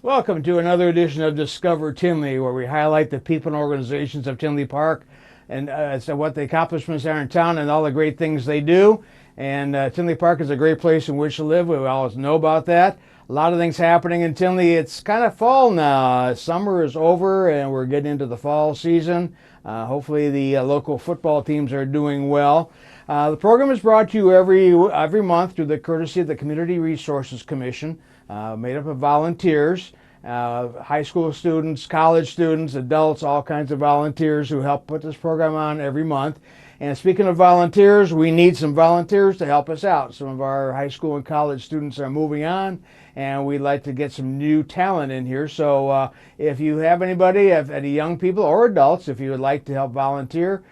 Welcome to another edition of Discover Tinley, where we highlight the people and organizations of Tinley Park and so what the accomplishments are in town and all the great things they do. And Tinley Park is a great place in which to live. We always know about that. A lot of things happening in Tinley. It's kind of fall now. Summer is over and we're getting into the fall season. Hopefully the local football teams are doing well. The program is brought to you every month through the courtesy of the Community Resources Commission, made up of volunteers, high school students, college students, adults, all kinds of volunteers who help put this program on every month. And speaking of volunteers, we need some volunteers to help us out. Some of our high school and college students are moving on, and we'd like to get some new talent in here. So if you have anybody, any young people or adults, if you would like to help volunteer,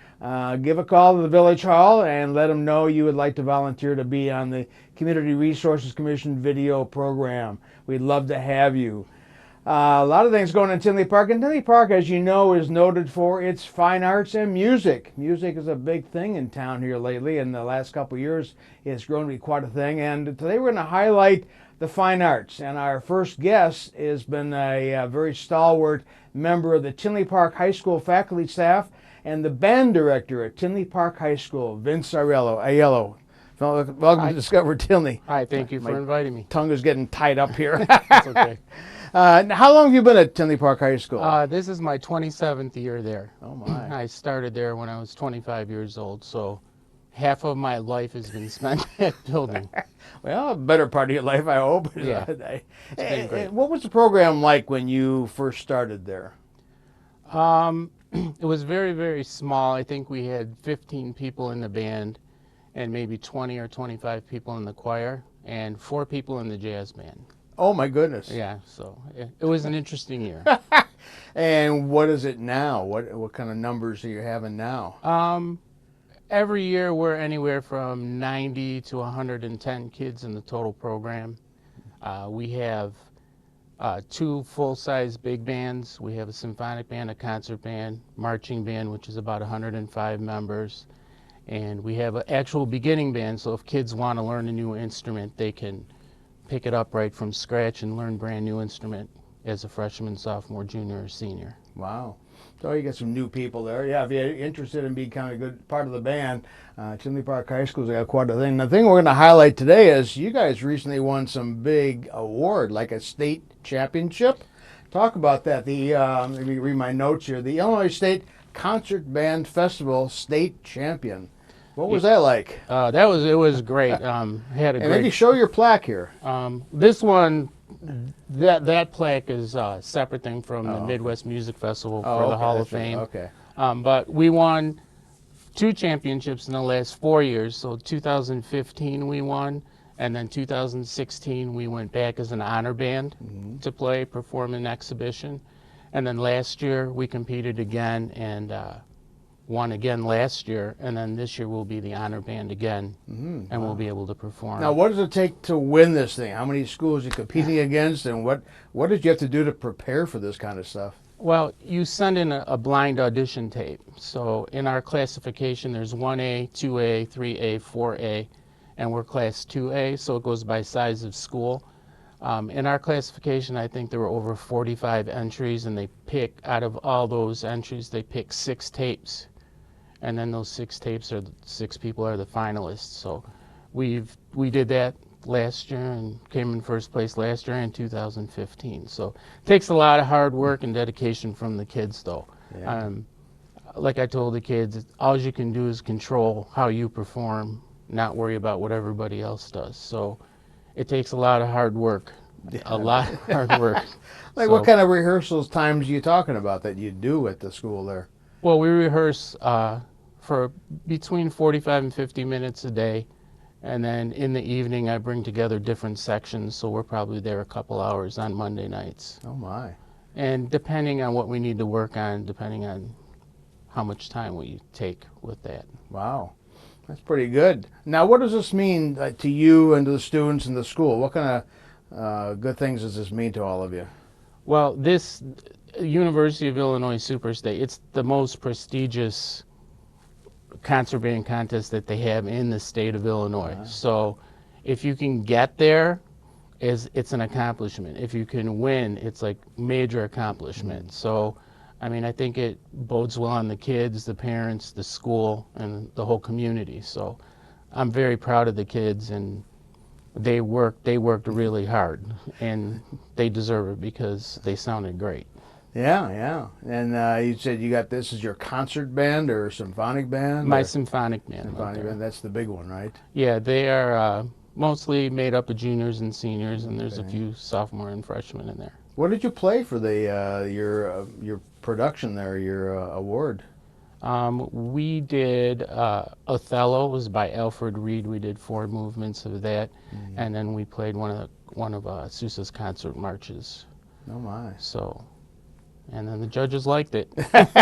give a call to the Village Hall and let them know you would like to volunteer to be on the Community Resources Commission video program. We'd love to have you. A lot of things going on in Tinley Park. And Tinley Park, as you know, is noted for its fine arts and music. Music is a big thing in town here lately. In the last couple of years, it's grown to be quite a thing. And today we're going to highlight the fine arts. And our first guest has been a very stalwart member of the Tinley Park High School faculty staff and the band director at Tinley Park High School, Vince Aiello. Welcome to Discover Tinley. Hi, thank you for inviting me. Tongue is getting tied up here. That's okay. How long have you been at Tinley Park High School? This is my 27th year there. Oh my. I started there when I was 25 years old, so half of my life has been spent at building. Well, a better part of your life, I hope. Yeah, it's been great. What was the program like when you first started there? It was very, very small. I think we had 15 people in the band and maybe 20 or 25 people in the choir and 4 people in the jazz band. Oh my goodness. Yeah, so it was an interesting year. And what is it now? What kind of numbers are you having now? Every year we're anywhere from 90 to 110 kids in the total program. We have 2 full-size big bands. We have a symphonic band, a concert band, marching band, which is about 105 members. And we have an actual beginning band, so if kids want to learn a new instrument, they can pick it up right from scratch and learn brand new instrument as a freshman, sophomore, junior, or senior. Wow. So you get some new people there. Yeah, if you're interested in becoming a good part of the band, Tinley Park High School's got quite a thing. The thing we're going to highlight today is you guys recently won some big award, like a state championship. Talk about that. Let me read my notes here. The Illinois State Concert Band Festival State Champion. What was that like? It was great. Had a and great. maybe show your plaque here. This one, that plaque is a separate thing from the Midwest Music Festival for the Hall of Fame. Okay. But we won 2 championships in the last 4 years. So 2015 we won, and then 2016 we went back as an honor band to perform an exhibition. And then last year we competed again and won again last year, and then this year we'll be the honor band again, and we'll be able to perform. Now, what does it take to win this thing? How many schools are you competing against, and what did you have to do to prepare for this kind of stuff? Well, you send in a blind audition tape. So in our classification, there's 1A, 2A, 3A, 4A, and we're class 2A, so it goes by size of school. In our classification, I think there were over 45 entries, and out of all those entries, they pick 6 tapes. And then those 6 tapes are 6 people are the finalists. So we did that last year and came in first place last year in 2015. So it takes a lot of hard work and dedication from the kids, though. Yeah. Like I told the kids, all you can do is control how you perform, not worry about what everybody else does. So it takes a lot of hard work. A lot of hard work. Like what kind of rehearsals times are you talking about that you do at the school there? Well, we rehearse for between 45 and 50 minutes a day, and then in the evening I bring together different sections, so we're probably there a couple hours on Monday nights. Oh my. And depending on what we need to work on, depending on how much time we take with that. Wow. That's pretty good. Now, what does this mean to you and to the students in the school? What kind of good things does this mean to all of you? Well, this University of Illinois Super State, it's the most prestigious concert band contest that they have in the state of Illinois. So if you can get there is it's an accomplishment. If you can win, it's like major accomplishment. So, I mean, I think it bodes well on the kids, the parents, the school, and the whole community. So, I'm very proud of the kids, and they worked really hard, and they deserve it because they sounded great. Yeah, yeah. And you said you got this is your concert band or symphonic band? My or? symphonic band. Symphonic band, that's the big one, right? Yeah, they are mostly made up of juniors and seniors, and there's a few sophomore and freshmen in there. What did you play for the your production there, your award? We did Othello was by Alfred Reed. We did 4 movements of that, and then we played one of Sousa's concert marches. Oh my! So, and then the judges liked it.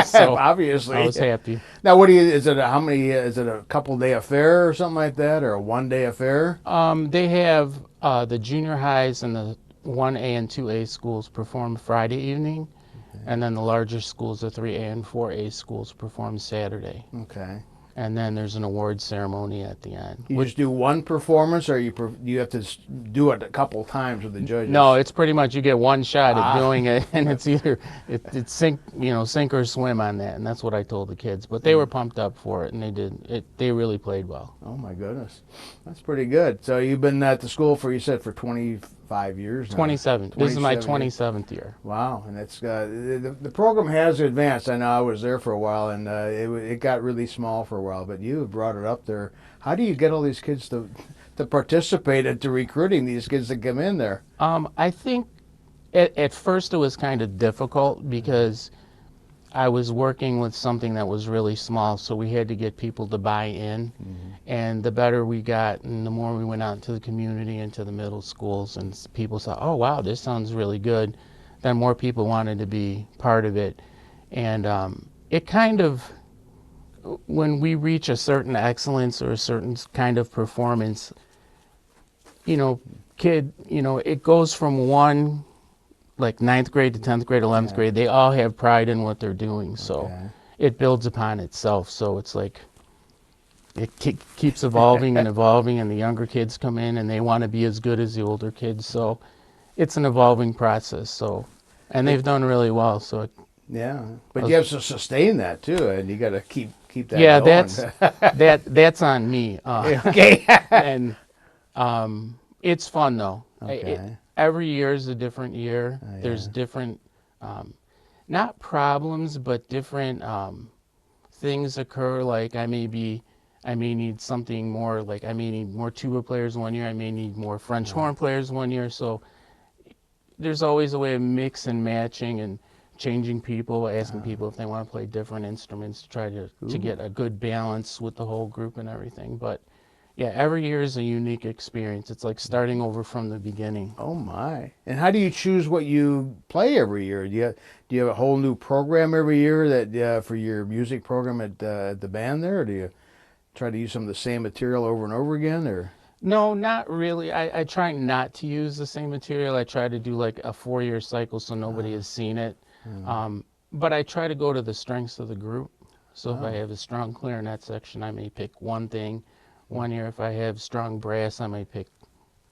So obviously, I was happy. Now, what do you? Is it how many? Is it a couple day affair or something like that, or a 1 day affair? They have the junior highs and the 1A and 2A schools perform Friday evening. And then the larger schools, the 3A and 4A schools, perform Saturday. Okay. And then there's an award ceremony at the end. You just do one performance, or you have to do it a couple times with the judges? No, it's pretty much you get one shot at doing it, and it's either it's sink or swim on that, and that's what I told the kids. But they were pumped up for it, and they did it. They really played well. Oh my goodness, that's pretty good. So you've been at the school for 25 years now. 27. This is my 27th year. Wow, and it's the program has advanced. I know I was there for a while, and it got really small for a while, but you have brought it up there. How do you get all these kids to participate into recruiting these kids to come in there? I think at first it was kind of difficult because I was working with something that was really small, so we had to get people to buy in. And the better we got and the more we went out into the community and to the middle schools and people said, oh wow, this sounds really good, then more people wanted to be part of it. And it kind of, when we reach a certain excellence or a certain kind of performance, it goes from one, like 9th grade to 10th grade, 11th grade, they all have pride in what they're doing. So it builds upon itself. So it's like, it keeps evolving and evolving, and the younger kids come in and they want to be as good as the older kids. So it's an evolving process. So, and they've done really well. So yeah, but you have to sustain that too, and you got to keep that. Yeah, going. that's on me. Okay, and it's fun though. Okay. Every year is a different year. Oh, yeah. There's different, not problems, but different things occur. Like I may need something more, like I may need more tuba players one year, I may need more French horn players one year. So there's always a way of mix and matching and changing people, asking people if they want to play different instruments to try to get a good balance with the whole group and everything. But yeah, every year is a unique experience. It's like starting over from the beginning. Oh my! And how do you choose what you play every year? Do you have a whole new program every year that for your music program at the band there, or do you try to use some of the same material over and over again, or? No, not really. I try not to use the same material. I try to do like a 4-year cycle so nobody has seen it. But I try to go to the strengths of the group. So if I have a strong clarinet section, I may pick one thing. One year, if I have strong brass, I may pick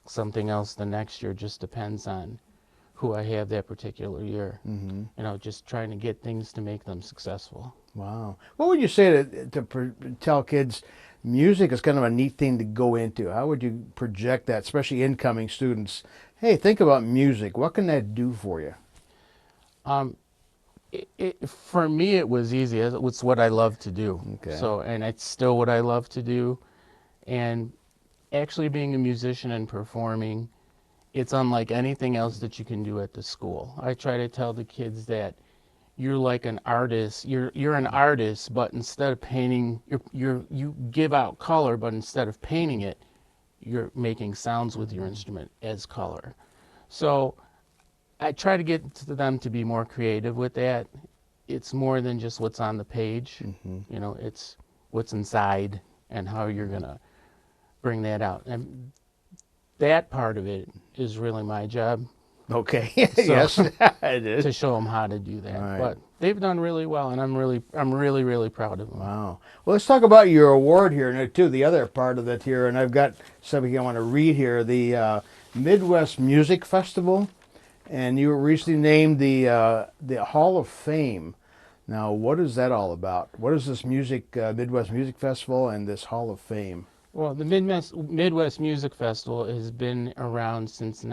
something else the next year. Just depends on who I have that particular year. Just trying to get things to make them successful. Wow. What would you say to tell kids music is kind of a neat thing to go into? How would you project that, especially incoming students? Hey, think about music. What can that do for you? For me, it was easy. It's what I love to do. Okay. So, and it's still what I love to do. And actually being a musician and performing, it's unlike anything else that you can do at the school. I try to tell the kids that you're like an artist. You're an artist, but instead of painting, you give out color, but instead of painting it, you're making sounds with your instrument as color. So I try to get to them to be more creative with that. It's more than just what's on the page. It's what's inside and how you're gonna bring that out. And that part of it is really my job. Okay. So, yes, it is. To show them how to do that. Right. But they've done really well, and I'm really proud of them. Wow. Well, let's talk about your award here, and too, the other part of it here, and I've got something I want to read here. Midwest Music Festival, and you were recently named the Hall of Fame. Now, what is that all about? What is this Midwest Music Festival and this Hall of Fame? Well, the Midwest Music Festival has been around since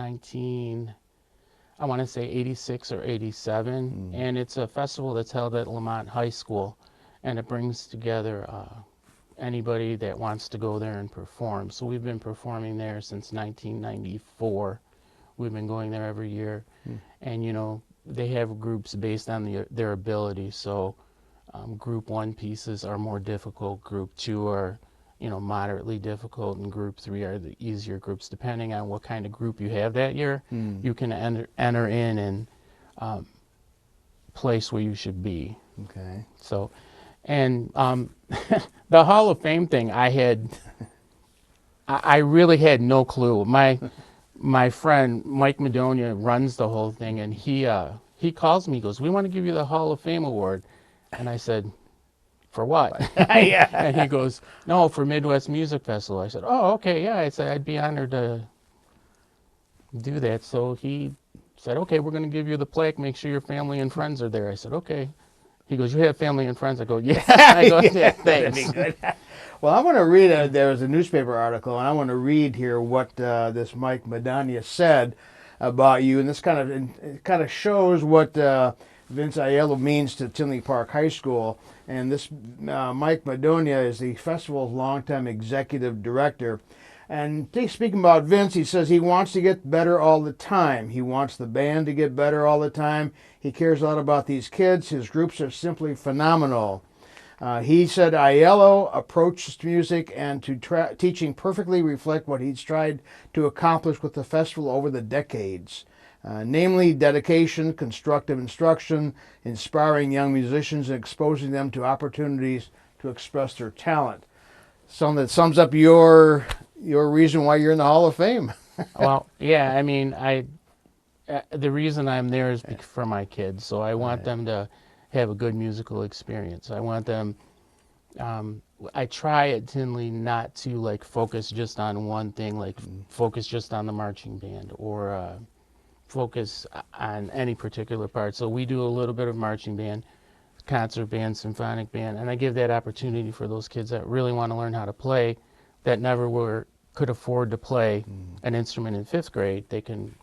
I want to say 86 or 87, and it's a festival that's held at Lamont High School, and it brings together anybody that wants to go there and perform. So we've been performing there since 1994. We've been going there every year, and they have groups based on their ability. So group 1 pieces are more difficult, group 2 are moderately difficult, and group 3 are the easier groups. Depending on what kind of group you have that year, you can enter in and place where you should be. Okay. So, and the Hall of Fame thing, I really had no clue. My friend Mike Madonia runs the whole thing, and he calls me. He goes, "We want to give you the Hall of Fame award," and I said, "For what?" Yeah. And he goes, "No, for Midwest Music Festival." I said, "Oh, okay, yeah." I said, "I'd be honored to do that." So he said, "Okay, we're going to give you the plaque. Make sure your family and friends are there." I said, "Okay." He goes, "You have family and friends?" I go, "Yeah." I go, "Yeah, thanks." Well, I want to read, there was a newspaper article, and I want to read here what this Mike Madania said about you, and this kind of shows what Vince Aiello means to Tinley Park High School. And this Mike Madonia is the festival's longtime executive director. And speaking about Vince, he says he wants to get better all the time. He wants the band to get better all the time. He cares a lot about these kids. His groups are simply phenomenal. He said Aiello approaches music and to teaching perfectly reflect what he's tried to accomplish with the festival over the decades. Namely dedication, constructive instruction, inspiring young musicians and exposing them to opportunities to express their talent. Something that sums up your reason why you're in the Hall of Fame. Well, yeah, I mean, the reason I'm there is for my kids. So I want them to have a good musical experience. I want them, I try at Tinley not to focus just on one thing, focus just on the marching band or focus on any particular part. So we do a little bit of marching band, concert band, symphonic band, and I give that opportunity for those kids that really want to learn how to play, that never could afford to play an instrument in 5th grade. They can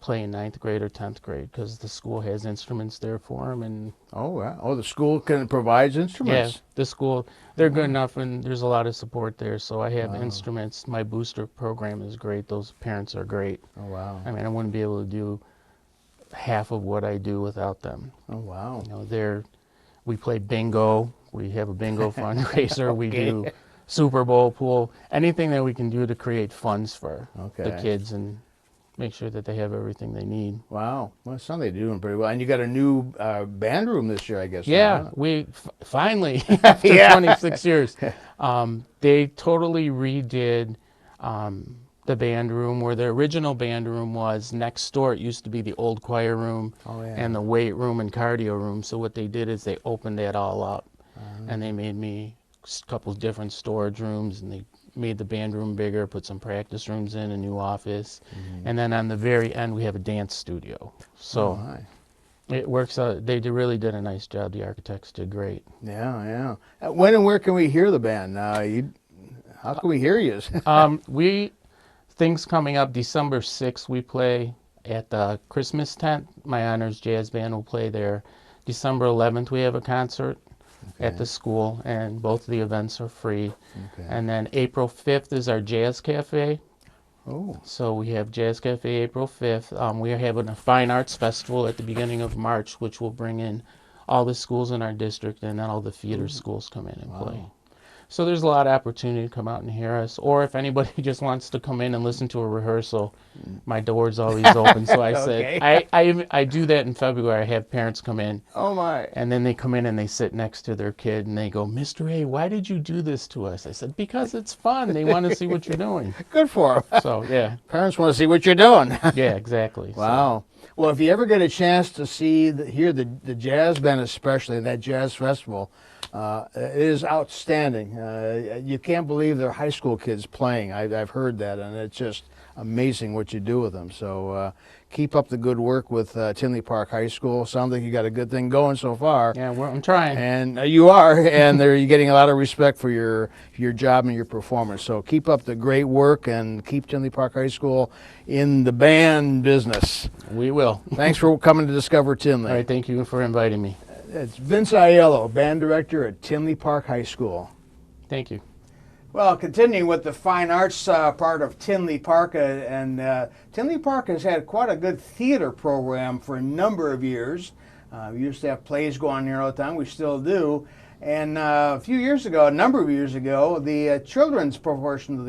play in 9th grade or 10th grade because the school has instruments there for them. And the school provides instruments. Yeah, the school, they're good enough, and there's a lot of support there. So I have instruments. My booster program is great. Those parents are great. Oh, wow. I mean, I wouldn't be able to do half of what I do without them. Oh, wow. We play bingo. We have a bingo fundraiser. We do Super Bowl pool. Anything that we can do to create funds for the kids and make sure that they have everything they need. Wow. Well, it sounds like they're doing pretty well. And you got a new band room this year, I guess. Yeah, we finally, after 26 years, they totally redid the band room where the original band room was. Next door, it used to be the old choir room and the weight room and cardio room. So what they did is they opened that all up, and they made me a couple different storage rooms, and they made the band room bigger, put some practice rooms in, a new office, and then on the very end we have a dance studio. So it works out. They really did a nice job. The architects did great. Yeah. When and where can we hear the band? How can we hear you? Things coming up. December 6th we play at the Christmas tent. My Honors Jazz Band will play there. December 11th we have a concert at the school, and both of the events are free. And then April 5th is our Jazz Cafe. So we have Jazz Cafe April 5th. We are having a Fine Arts Festival at the beginning of March, which will bring in all the schools in our district, and then all the theater schools come in and play. So there's a lot of opportunity to come out and hear us. Or if anybody just wants to come in and listen to a rehearsal, my door's always open. So I said, I do that in February. I have parents come in. Oh, my. And then they come in and they sit next to their kid and they go, "Mr. A, why did you do this to us?" I said, "Because it's fun. They want to see what you're doing." Good for them. So, yeah. Parents want to see what you're doing. Yeah, exactly. Wow. Well, if you ever get a chance to hear the jazz band, especially that jazz festival, it is outstanding. You can't believe they're high school kids playing. I've heard that, and it's just amazing what you do with them. So keep up the good work with Tinley Park High School. Sounds like you got a good thing going so far. Yeah, I'm trying. And you are, and you're getting a lot of respect for your job and your performance. So keep up the great work and keep Tinley Park High School in the band business. We will. Thanks for coming to Discover Tinley. All right, thank you for inviting me. It's Vince Aiello, band director at Tinley Park High School. Thank you. Well, continuing with the fine arts part of Tinley Park, Tinley Park has had quite a good theater program for a number of years. We used to have plays going here all the time. We still do. And a number of years ago, the children's proportion of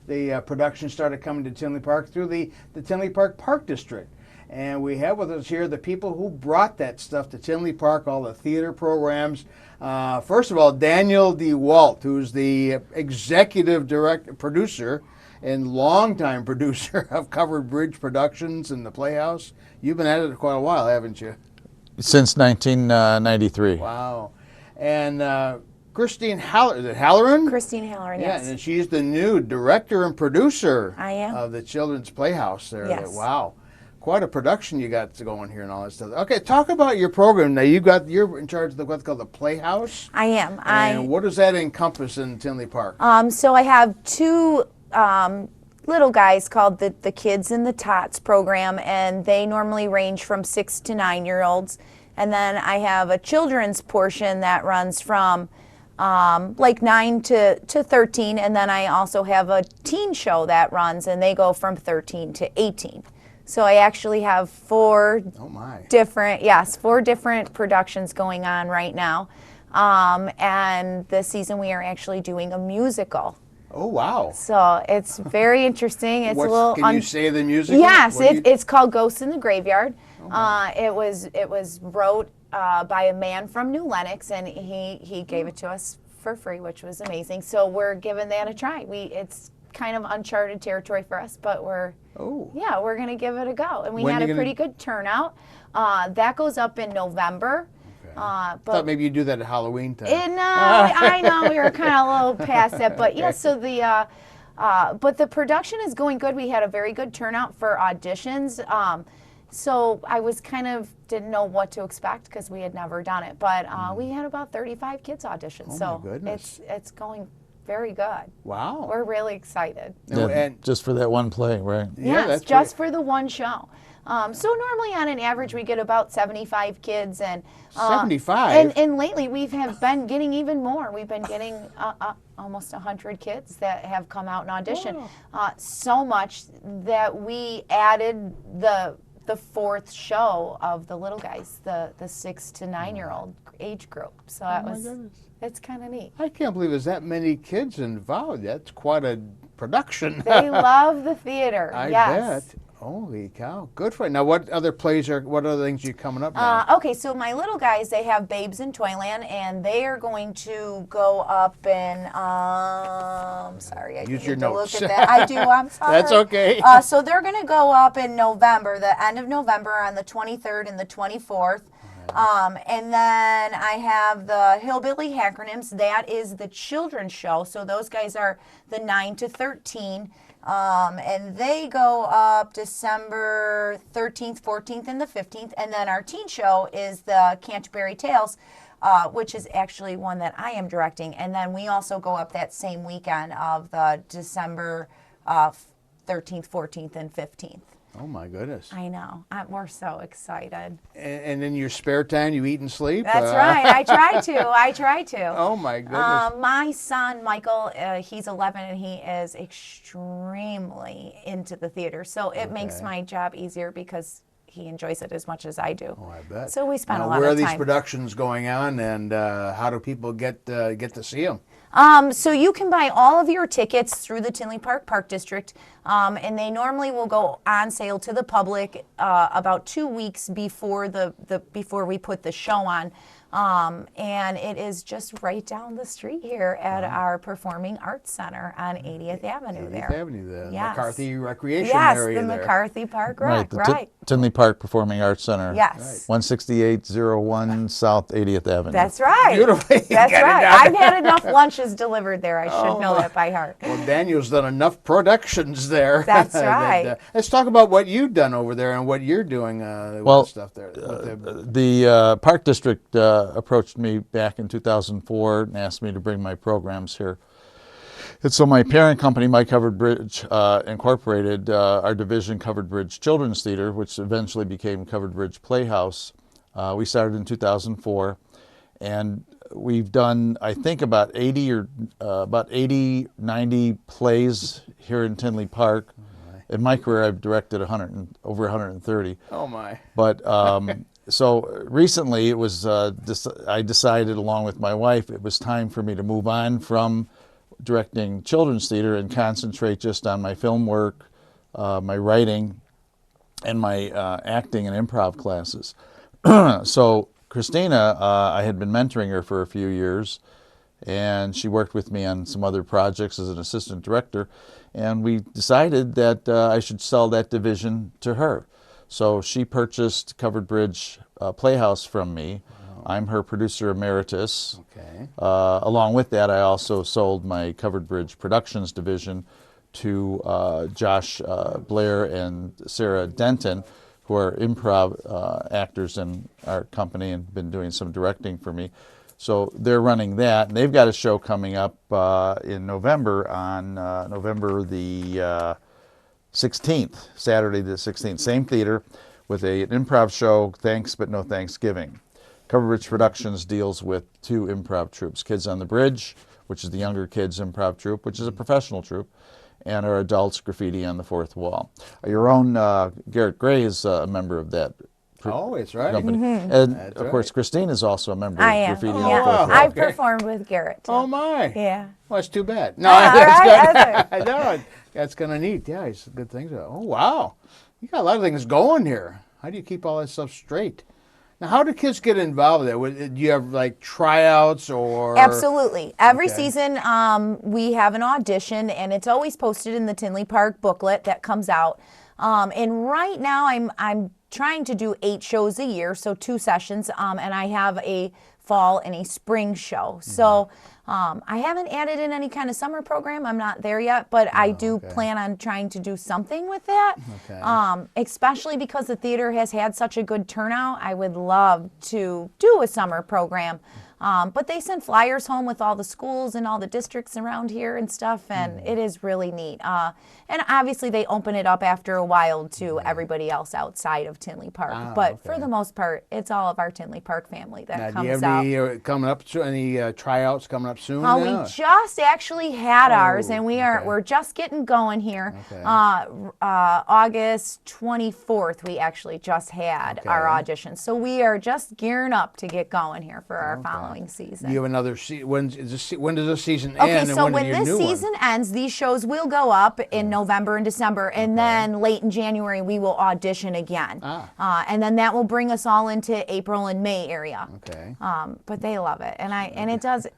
the production started coming to Tinley Park through the Tinley Park Park District. And we have with us here the people who brought that stuff to Tinley Park, all the theater programs. First of all, Daniel DeWalt, who's the executive producer and longtime producer of Covered Bridge Productions and the Playhouse. You've been at it quite a while, haven't you? Since 1993. Wow. And Christine Halleran, is it Halleran? Christine Halleran, yes. Yeah, and she's the new director and producer I am. of the Children's Playhouse there. Yes. Wow. Quite a production you got going here and all that stuff. Okay, talk about your program. Now you're in charge of what's called the Playhouse. I am. And what does that encompass in Tinley Park? So I have two little guys called the Kids in the Tots program, and they normally range from 6 to 9-year-olds. And then I have a children's portion that runs from like 9 to 13, and then I also have a teen show that runs, and they go from 13 to 18. So I actually have four different productions going on right now. And this season we are actually doing a musical. Oh, wow. So it's very interesting. It's a little. Can you say the musical? Yes, it's called Ghosts in the Graveyard. It was wrote by a man from New Lenox, and he gave it to us for free, which was amazing. So we're giving that a try. It's kind of uncharted territory for us, but we're going to give it a go. And we had a pretty good turnout. That goes up in November. Okay. I thought maybe you'd do that at Halloween time. No, I know we were kind of a little past that, but yeah. So but the production is going good. We had a very good turnout for auditions. So I was didn't know what to expect because we had never done it, but we had about 35 kids audition. Oh, my goodness. It's going very good. Wow. We're really excited. And just for that one play, right? Yeah, yes, just for the one show. So normally on an average we get about 75 kids, and 75. And lately we have been getting even more. We've been getting almost 100 kids that have come out and auditioned. So much that we added the fourth show of the little guys, the 6 to 9-year-old age group. So it's kind of neat. I can't believe there's that many kids involved. That's quite a production. They love the theater. I yes. bet. Holy cow. Good for you. Now, what other things are you coming up now? Okay, so my little guys, they have Babes in Toyland, and they are going to go up in, sorry, I Use need your to notes. look at that. I do, I'm sorry. That's okay. So they're going to go up in November, the end of November, on the 23rd and the 24th. And then I have the Hillbilly Acronyms. That is the children's show. So those guys are the 9 to 13. And they go up December 13th, 14th, and the 15th. And then our teen show is the Canterbury Tales, which is actually one that I am directing. And then we also go up that same weekend of the December 13th, 14th, and 15th. Oh, my goodness. I know. We're so excited. And in your spare time, you eat and sleep? That's right. I try to. Oh, my goodness. My son, Michael, he's 11, and he is extremely into the theater. So it makes my job easier because he enjoys it as much as I do. Oh, I bet. So we spend a lot of time. Where are these productions going on, and how do people get to see them? So you can buy all of your tickets through the Tinley Park Park District, and they normally will go on sale to the public about 2 weeks before before we put the show on. And it is just right down the street here at our Performing Arts Center on 80th Avenue 80th there. Avenue, the Yes. McCarthy Recreation Yes, area the there. McCarthy Park Rec, Right, the right. Tinley Park Performing Arts Center. Yes. 16801 South 80th Avenue. That's right. Beautifully. That's Got it right. down. I've had enough lunches delivered there. I should know my. that by heart. Well, Daniel's done enough productions there. That's right. Let's talk about what you've done over there and what you're doing with the stuff there. The Park District approached me back in 2004 and asked me to bring my programs here. And so my parent company, My Covered Bridge, incorporated our division Covered Bridge Children's Theater, which eventually became Covered Bridge Playhouse. We started in 2004, and we've done, I think, about 90 plays here in Tinley Park. In my career, I've directed over 130. Oh my! But so recently, it was I decided, along with my wife, it was time for me to move on from directing children's theater and concentrate just on my film work, my writing, and my acting and improv classes. So Christina, I had been mentoring her for a few years, and she worked with me on some other projects as an assistant director, and we decided that I should sell that division to her. So she purchased Covered Bridge Playhouse from me. I'm her producer emeritus. Okay. Along with that, I also sold my Covered Bridge Productions division to Josh Blair and Sarah Denton, who are improv actors in our company and been doing some directing for me. So they're running that, and they've got a show coming up in November on November the 16th, Saturday the 16th, same theater, with an improv show, Thanks But No Thanksgiving. Covered Bridge Productions deals with two improv troupes, Kids on the Bridge, which is the younger kids improv troupe, which is a professional troupe, and our adults Graffiti on the Fourth Wall. Your own Garrett Gray is a member of that It's right. company. And of course, Christine is also a member I of am. Graffiti Yeah. on the Fourth Wall. I've performed with Garrett, too. Oh my! Yeah. Well, that's too bad. No, all that's right, good. No, that's kind of neat. Yeah, it's good things. Oh wow, you got a lot of things going here. How do you keep all that stuff straight? Now, how do kids get involved with that? Do you have like tryouts or? Absolutely. Every Okay. season we have an audition, and it's always posted in the Tinley Park booklet that comes out. And right now I'm trying to do 8 shows a year, so 2 sessions, and I have a fall and a spring show. So I haven't added in any kind of summer program. I'm not there yet, but I do plan on trying to do something with that. Okay. Especially because the theater has had such a good turnout. I would love to do a summer program. But they send flyers home with all the schools and all the districts around here and stuff, and it is really neat. And obviously they open it up after a while to everybody else outside of Tinley Park. But for the most part, it's all of our Tinley Park family that Now, do comes you have out. any coming up? Any tryouts coming up soon? We now? just actually had ours, and okay. we're just getting going here. Okay. August 24th, we actually just had our Okay. audition, so we are just gearing up to get going here for our following season. You have another when does this season end? Okay, and so when when do this new one? season ends, these shows will go up in November and December, and then late in January we will audition again. And then that will bring us all into April and May area. Okay. But they love it, and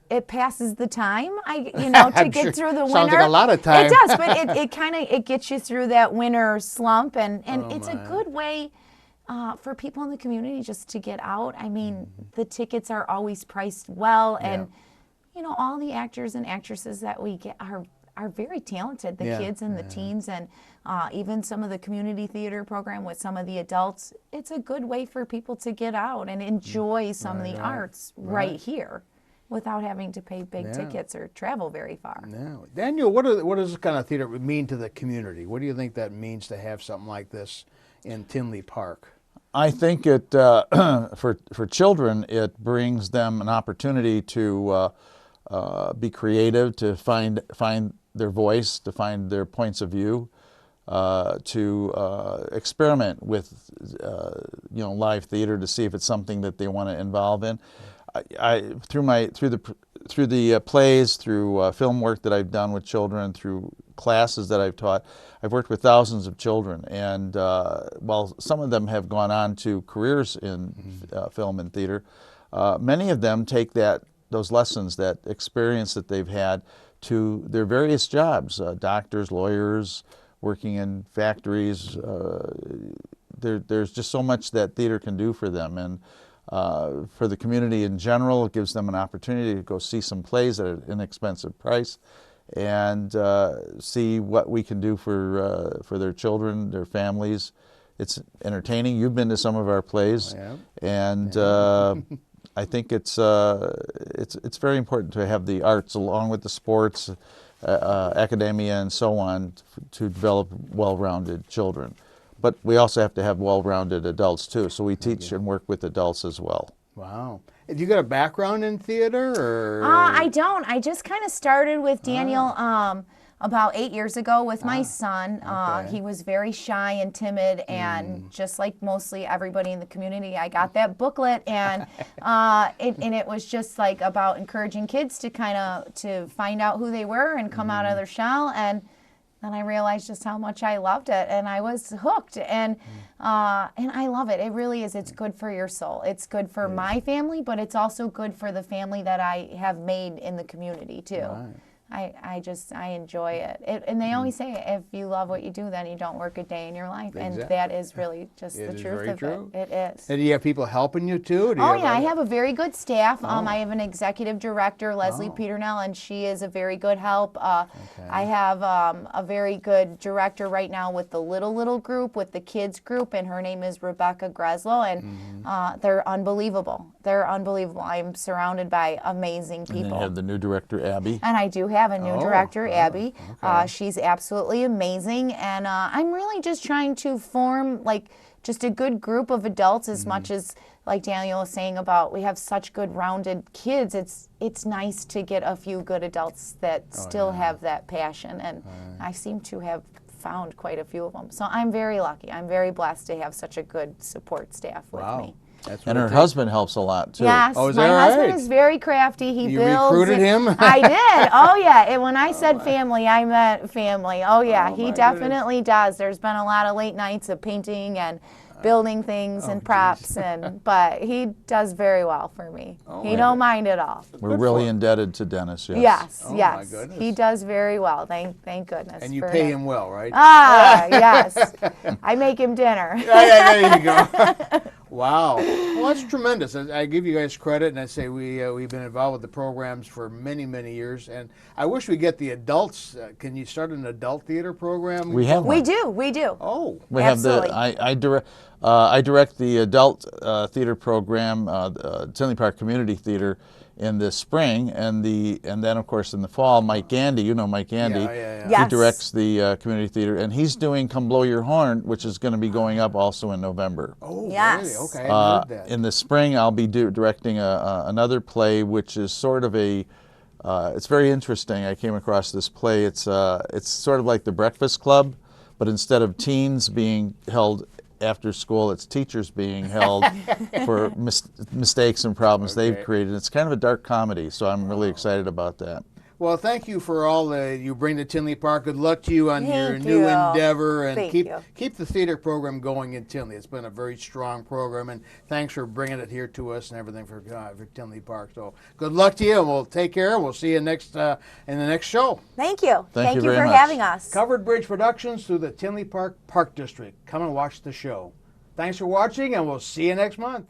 it passes the time. To I'm get sure. through the winter. Sounds like a lot of time. It does, but it kind of gets you through that winter slump, and it's a good way. For people in the community just to get out. I mean, the tickets are always priced well, and all the actors and actresses that we get are very talented. The kids and the teens, and even some of the community theater program with some of the adults. It's a good way for people to get out and enjoy some of the arts right here, without having to pay big tickets or travel very far. Now, Daniel, what does this kind of theater mean to the community? What do you think that means to have something like this in Tinley Park? I think it for children, it brings them an opportunity to be creative, to find their voice, to find their points of view, to experiment with live theater to see if it's something that they want to involve in. Through the plays, through film work that I've done with children, through classes that I've taught, I've worked with thousands of children, and while some of them have gone on to careers in film and theater, many of them take those lessons, that experience that they've had, to their various jobs, doctors, lawyers, working in factories. There's just so much that theater can do for them, and for the community in general, it gives them an opportunity to go see some plays at an inexpensive price, and see what we can do for their children, their families. It's entertaining. You've been to some of our plays, and I think it's very important to have the arts along with the sports, academia, and so on, to develop well-rounded children. But we also have to have well-rounded adults too. So we teach and work with adults as well. Wow. Have you got a background in theater, or? I don't. I just kind of started with Daniel about 8 years ago with my son. He was very shy and timid, and just like mostly everybody in the community, I got that booklet, and it was just like about encouraging kids to to find out who they were and come out of their shell. And then I realized just how much I loved it, and I was hooked, and I love it. It really is. It's good for your soul. It's good for my family, but it's also good for the family that I have made in the community too. Right. I enjoy it. And they always say, if you love what you do, then you don't work a day in your life. And that is really just the truth of it. It is. And do you have people helping you too? Oh yeah, I have a very good staff. I have an executive director, Leslie Peternell, and she is a very good help. I have a very good director right now with the little group, with the kids group, and her name is Rebecca Greslow, and they're unbelievable. They're unbelievable. I'm surrounded by amazing people. And then you have the new director, Abby. And I do have a new director, Abby. She's absolutely amazing, and I'm really just trying to form like just a good group of adults, as much as, like Daniel was saying about, we have such good rounded kids. It's nice to get a few good adults that still have that passion, and I seem to have found quite a few of them. So I'm very lucky. I'm very blessed to have such a good support staff with me. And her husband helps a lot too. Yes, is my that husband right? is very crafty. He You builds. recruited him? I did. Oh yeah. And when I said family, I meant family. Oh yeah, he definitely does. There's been a lot of late nights of painting and building things and props, but he does very well for me. He don't mind at all. We're really indebted to Dennis. Yes. Yes, Oh, yes. my goodness. He does very well. Thank goodness. And you for pay him well, right? Ah, yes. I make him dinner. There you go. Wow. Well, that's tremendous. I give you guys credit, and I say we've been involved with the programs for many, many years, and I wish we get the adults. Can you start an adult theater program? We have one. We do. Oh. We have Absolutely. I direct the adult theater program, Tinley Park Community Theater, in the spring, and then of course in the fall, Mike Gandy, you know Mike Gandy, Yeah. Yes. he directs the community theater, and he's doing Come Blow Your Horn, which is going to be going up also in November. Oh, Yes. really? Okay, I heard that. In the spring, I'll be directing another play, which is sort of it's very interesting. I came across this play. It's sort of like the Breakfast Club, but instead of teens being held after school, it's teachers being held for mistakes and problems they've created. It's kind of a dark comedy, so I'm really excited about that. Well, thank you for all that you bring to Tinley Park. Good luck to you on your Thank new you. endeavor, and Thank keep you. keep the theater program going in Tinley. It's been a very strong program, and thanks for bringing it here to us and everything for Tinley Park. So good luck to you, and we'll take care. We'll see you in the next show. Thank you. Thank you you very for much. having us. Covered Bridge Productions through the Tinley Park Park District. Come and watch the show. Thanks for watching, and we'll see you next month.